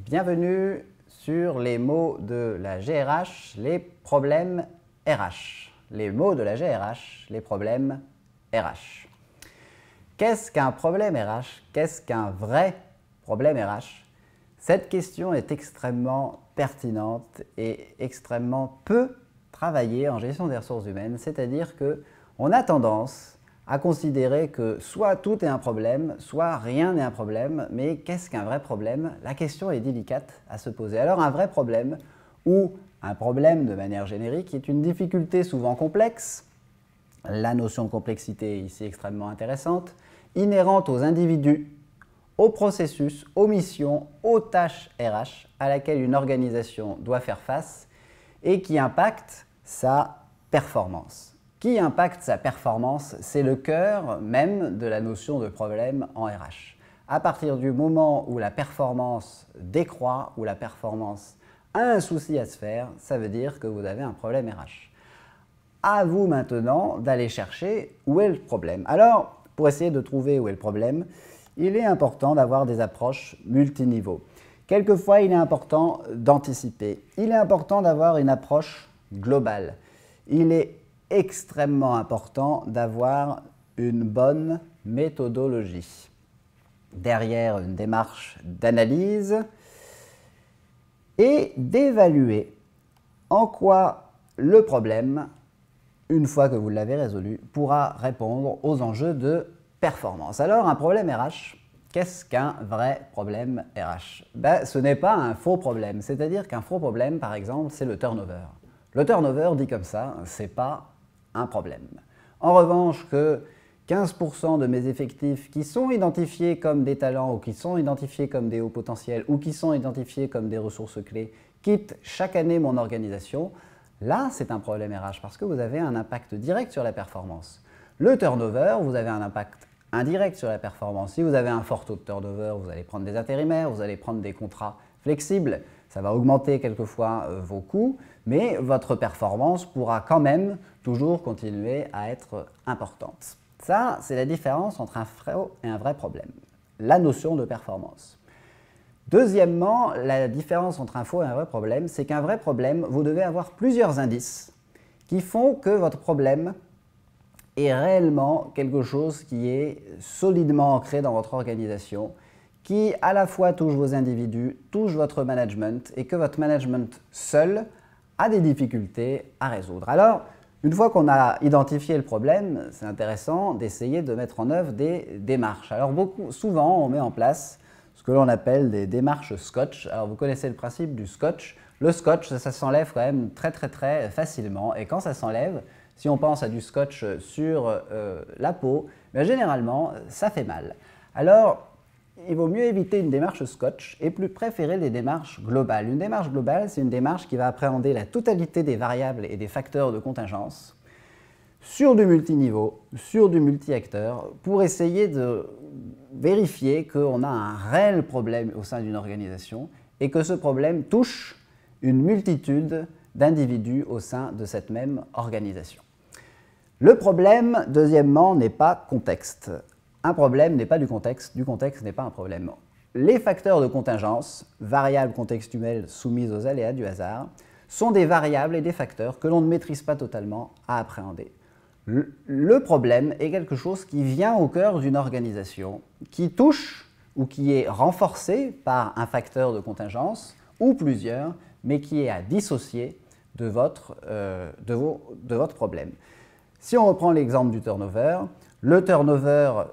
Bienvenue sur les mots de la GRH, les problèmes RH. Les mots de la GRH, les problèmes RH. Qu'est-ce qu'un problème RH? Qu'est-ce qu'un vrai problème RH? Cette question est extrêmement pertinente et extrêmement peu travaillée en gestion des ressources humaines, c'est-à-dire qu'on a tendance à considérer que soit tout est un problème, soit rien n'est un problème, mais qu'est-ce qu'un vrai problème? La question est délicate à se poser. Alors un vrai problème, ou un problème de manière générique, est une difficulté souvent complexe, la notion de complexité est ici extrêmement intéressante, inhérente aux individus, aux processus, aux missions, aux tâches RH à laquelle une organisation doit faire face et qui impacte sa performance. Qui impacte sa performance, c'est le cœur même de la notion de problème en RH. À partir du moment où la performance décroît, où la performance a un souci à se faire, ça veut dire que vous avez un problème RH. À vous maintenant d'aller chercher où est le problème. Alors, pour essayer de trouver où est le problème, il est important d'avoir des approches multiniveaux. Quelquefois, il est important d'anticiper. Il est important d'avoir une approche globale. Il est extrêmement important d'avoir une bonne méthodologie. Derrière une démarche d'analyse et d'évaluer en quoi le problème, une fois que vous l'avez résolu, pourra répondre aux enjeux de performance. Alors, un problème RH, qu'est-ce qu'un vrai problème RH? Ce n'est pas un faux problème, c'est-à-dire qu'un faux problème, par exemple, c'est le turnover. Le turnover, dit comme ça, c'est pas un problème. En revanche, que 15% de mes effectifs qui sont identifiés comme des talents ou qui sont identifiés comme des hauts potentiels ou qui sont identifiés comme des ressources clés quittent chaque année mon organisation, là, c'est un problème RH parce que vous avez un impact direct sur la performance. Le turnover, vous avez un impact indirect sur la performance. Si vous avez un fort taux de turnover, vous allez prendre des intérimaires, vous allez prendre des contrats flexibles, ça va augmenter quelquefois vos coûts, mais votre performance pourra quand même toujours continuer à être importante. Ça, c'est la différence entre un faux et un vrai problème, la notion de performance. Deuxièmement, la différence entre un faux et un vrai problème, c'est qu'un vrai problème, vous devez avoir plusieurs indices qui font que votre problème est réellement quelque chose qui est solidement ancré dans votre organisation, qui à la fois touche vos individus, touche votre management et que votre management seul a des difficultés à résoudre. Alors, une fois qu'on a identifié le problème, c'est intéressant d'essayer de mettre en œuvre des démarches. Alors, souvent, on met en place ce que l'on appelle des démarches scotch. Alors, vous connaissez le principe du scotch. Le scotch, ça s'enlève quand même très facilement. Et quand ça s'enlève, si on pense à du scotch sur la peau, généralement, ça fait mal. Alors, il vaut mieux éviter une démarche scotch et plus préférer des démarches globales. Une démarche globale, c'est une démarche qui va appréhender la totalité des variables et des facteurs de contingence sur du multiniveau, sur du multi-acteur, pour essayer de vérifier qu'on a un réel problème au sein d'une organisation et que ce problème touche une multitude d'individus au sein de cette même organisation. Le problème, deuxièmement, n'est pas contexte. Un problème n'est pas du contexte n'est pas un problème. Les facteurs de contingence, variables contextuelles soumises aux aléas du hasard, sont des variables et des facteurs que l'on ne maîtrise pas totalement à appréhender. Le problème est quelque chose qui vient au cœur d'une organisation, qui touche ou qui est renforcé par un facteur de contingence ou plusieurs, mais qui est à dissocier de votre problème. Si on reprend l'exemple du turnover, le turnover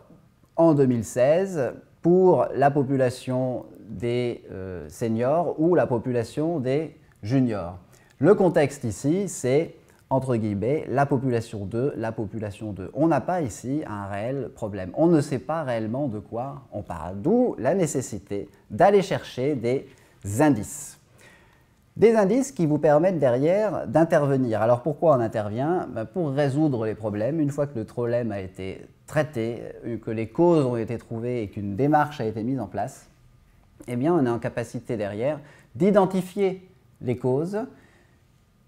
en 2016 pour la population des seniors ou la population des juniors. Le contexte ici, c'est entre guillemets la population 2, la population 2. On n'a pas ici un réel problème. On ne sait pas réellement de quoi on parle. D'où la nécessité d'aller chercher des indices. Des indices qui vous permettent derrière d'intervenir. Alors pourquoi on intervient? Pour résoudre les problèmes. Une fois que le problème a été traité, que les causes ont été trouvées et qu'une démarche a été mise en place, eh bien on est en capacité derrière d'identifier les causes,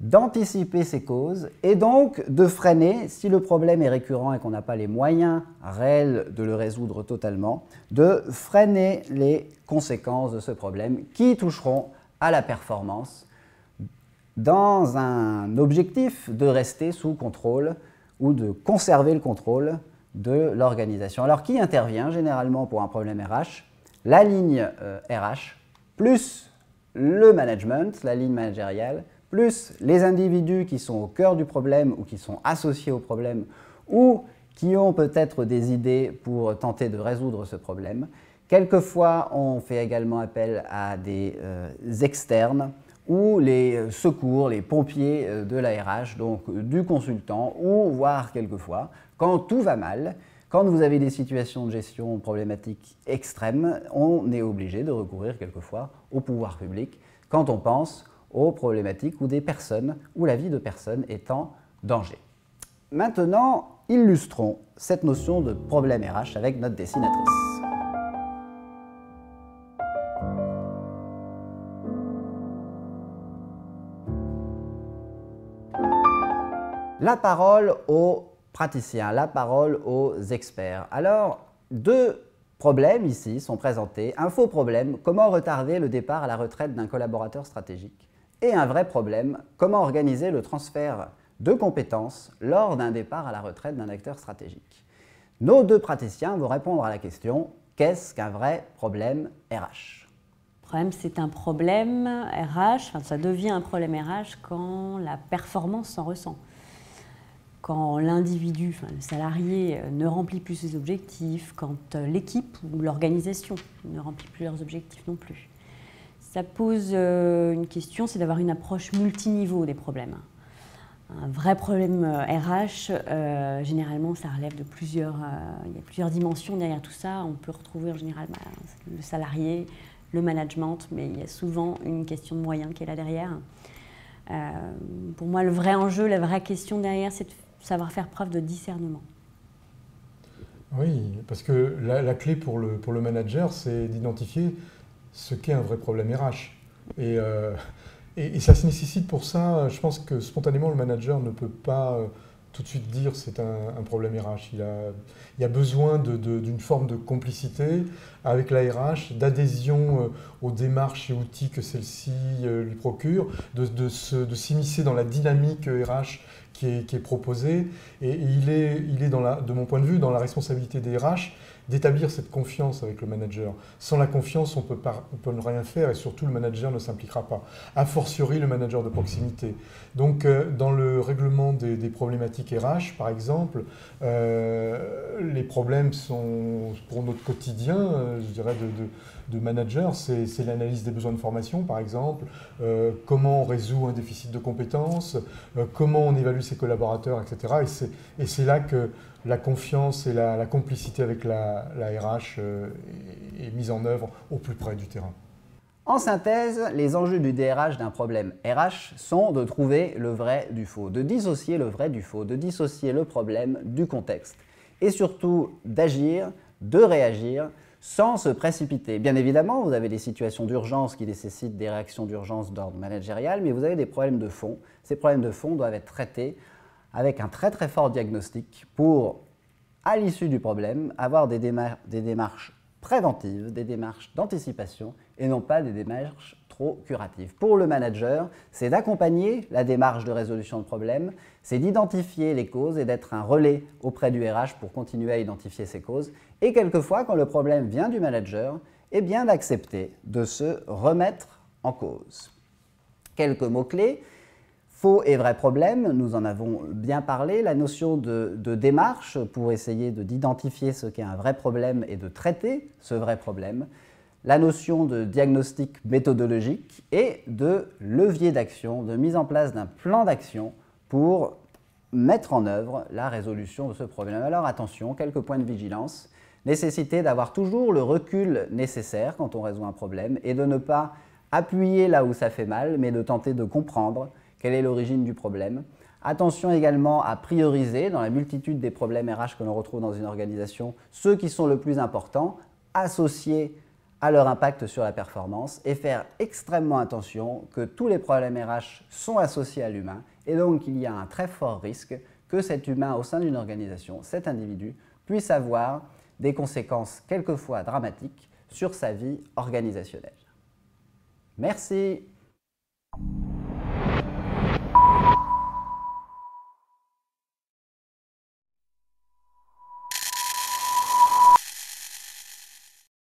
d'anticiper ses causes et donc de freiner, si le problème est récurrent et qu'on n'a pas les moyens réels de le résoudre totalement, de freiner les conséquences de ce problème qui toucheront à la performance dans un objectif de rester sous contrôle ou de conserver le contrôle de l'organisation. Alors qui intervient généralement pour un problème RH? La ligne RH plus le management, la ligne managériale, plus les individus qui sont au cœur du problème ou qui sont associés au problème ou qui ont peut-être des idées pour tenter de résoudre ce problème. Quelquefois, on fait également appel à des externes ou les secours, les pompiers de la RH, donc du consultant, ou voire quelquefois, quand tout va mal, quand vous avez des situations de gestion problématiques extrêmes, on est obligé de recourir quelquefois au pouvoir public quand on pense aux problématiques où des personnes, où la vie de personnes est en danger. Maintenant, illustrons cette notion de problème RH avec notre dessinatrice. La parole aux praticiens, la parole aux experts. Alors, deux problèmes ici sont présentés. Un faux problème, comment retarder le départ à la retraite d'un collaborateur stratégique? Et un vrai problème, comment organiser le transfert de compétences lors d'un départ à la retraite d'un acteur stratégique? Nos deux praticiens vont répondre à la question « Qu'est-ce qu'un vrai problème RH ?» Le problème, c'est un problème RH, enfin, ça devient un problème RH quand la performance s'en ressent. Quand l'individu, enfin, le salarié, ne remplit plus ses objectifs, quand l'équipe ou l'organisation ne remplit plus leurs objectifs non plus. Ça pose une question, c'est d'avoir une approche multiniveau des problèmes. Un vrai problème RH, généralement, ça relève de plusieurs... il y a plusieurs dimensions derrière tout ça. On peut retrouver en général le salarié, le management, mais il y a souvent une question de moyens qui est là derrière. Pour moi, le vrai enjeu, la vraie question derrière, c'est de savoir faire preuve de discernement. Oui, parce que la clé pour le manager, c'est d'identifier ce qu'est un vrai problème RH. Et ça se nécessite pour ça, je pense que spontanément, le manager ne peut pas tout de suite dire c'est un problème RH. Il y a besoin d'une forme de complicité avec la RH, d'adhésion aux démarches et outils que celle-ci lui procure, de s'immiscer dans la dynamique RH qui est proposée. Et il est de mon point de vue, dans la responsabilité des RH, d'établir cette confiance avec le manager. Sans la confiance, on peut ne rien faire et surtout le manager ne s'impliquera pas. A fortiori, le manager de proximité. Donc, dans le règlement des problématiques RH, par exemple, les problèmes sont, pour notre quotidien, je dirais, de manager, c'est l'analyse des besoins de formation, par exemple, comment on résout un déficit de compétences, comment on évalue ses collaborateurs, etc. Et c'est là que la confiance et la complicité avec la RH est mise en œuvre au plus près du terrain. En synthèse, les enjeux du DRH d'un problème RH sont de trouver le vrai du faux, de dissocier le vrai du faux, de dissocier le problème du contexte et surtout d'agir, de réagir sans se précipiter. Bien évidemment, vous avez des situations d'urgence qui nécessitent des réactions d'urgence d'ordre managérial, mais vous avez des problèmes de fond. Ces problèmes de fond doivent être traités avec un très très fort diagnostic pour, à l'issue du problème, avoir des démarches préventives, des démarches d'anticipation et non pas des démarches trop curatives. Pour le manager, c'est d'accompagner la démarche de résolution de problème, c'est d'identifier les causes et d'être un relais auprès du RH pour continuer à identifier ces causes. Et quelquefois, quand le problème vient du manager, eh bien d'accepter de se remettre en cause. Quelques mots-clés. Faux et vrai problème, nous en avons bien parlé. La notion de démarche pour essayer d'identifier ce qu'est un vrai problème et de traiter ce vrai problème. La notion de diagnostic méthodologique et de levier d'action, de mise en place d'un plan d'action pour mettre en œuvre la résolution de ce problème. Alors attention, quelques points de vigilance. Nécessité d'avoir toujours le recul nécessaire quand on résout un problème et de ne pas appuyer là où ça fait mal, mais de tenter de comprendre quelle est l'origine du problème. Attention également à prioriser dans la multitude des problèmes RH que l'on retrouve dans une organisation, ceux qui sont le plus importants, associés à leur impact sur la performance et faire extrêmement attention que tous les problèmes RH sont associés à l'humain et donc il y a un très fort risque que cet humain au sein d'une organisation, cet individu, puisse avoir des conséquences quelquefois dramatiques sur sa vie organisationnelle. Merci.